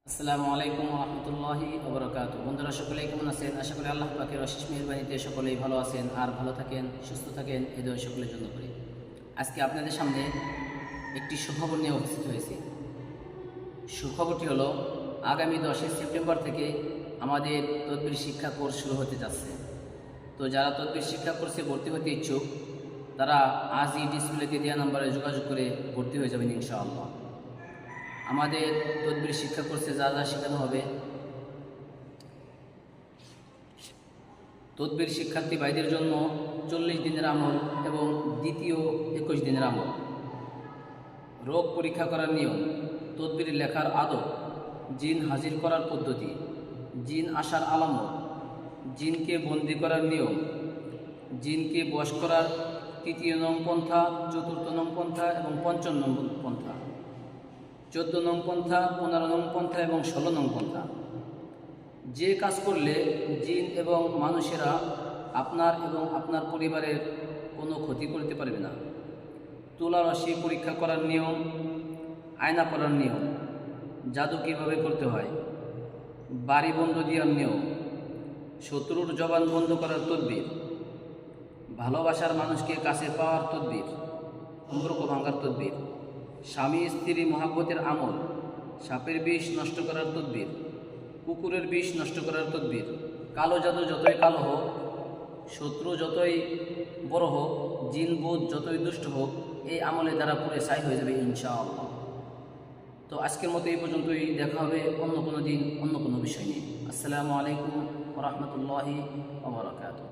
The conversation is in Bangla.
আসসালামু আলাইকুম রহমতুল্লাহি ওবরাকাতু। বন্ধুরা সকলেই কেমন আছেন? আশা করি আল্লাহ পাকের অশেষ মেহেরবানিতে সকলেই ভালো আছেন আর ভালো থাকেন, সুস্থ থাকেন, এই দোয়া সকলের জন্য করি। আজকে আপনাদের সামনে একটি সুখবর নিয়ে উপস্থিত হয়েছি। সুখবরটি হলো আগামী 10 সেপ্টেম্বর থেকে আমাদের তদবির শিক্ষা কোর্স শুরু হতে যাচ্ছে। তো যারা তদবির শিক্ষা কোর্সে ভর্তি হতে ইচ্ছুক তারা আজই ডিসপ্লেতে দেওয়া নাম্বারে যোগাযোগ করে ভর্তি হয়ে যাবেন ইনশাআল্লাহ। আমাদের তদবির শিক্ষা কোর্সে যা যা শেখানো হবে, তদবির শিক্ষার্থী ভাইদের জন্য 40 দিনের আমল এবং দ্বিতীয় 21 দিনের আমল, রোগ পরীক্ষা করার নিয়ম, তদবির লেখার আদব, জিন হাজির করার পদ্ধতি, জিন আসার আলামত, জিনকে বন্দি করার নিয়ম, জিনকে বশ করার 3য় নং পন্থা, 4র্থ নং পন্থা এবং 5ম নং পন্থা, 14 নং পন্থা, 15 নং পন্থা এবং 16 নং পন্থা। যে কাজ করলে জিন এবং মানুষেরা আপনার এবং আপনার পরিবারের কোনো ক্ষতি করতে পারবে না, তুলা রশ্মি পরীক্ষা করার নিয়ম, আয়না করার নিয়ম, জাদু কীভাবে করতে হয়, বাড়ি বন্ধ দেওয়ার নিয়ম, শত্রুর জবান বন্ধ করার তদবির, ভালোবাসার মানুষকে কাছে পাওয়ার তদবির, সম্পর্ক ভাঙার তদবির, স্বামী স্ত্রী মহাব্বতের আমল, সাপের বিষ নষ্ট করার তদবির, কুকুরের বিষ নষ্ট করার তদবির, কালো জাদু যতই কালো হোক, শত্রু যতই বড় হোক, জিন ভূত যতই দুষ্ট হোক, এই আমলে দ্বারা পুরে ছাই হয়ে যাবে ইনশাআল্লাহ। তো আজকের মতো এই পর্যন্তই, দেখা হবে অন্য কোনো দিন অন্য কোনো বিষয় নিয়ে। আসসালামু আলাইকুম ওয়া রাহমাতুল্লাহি ওয়া বারাকাতুহু।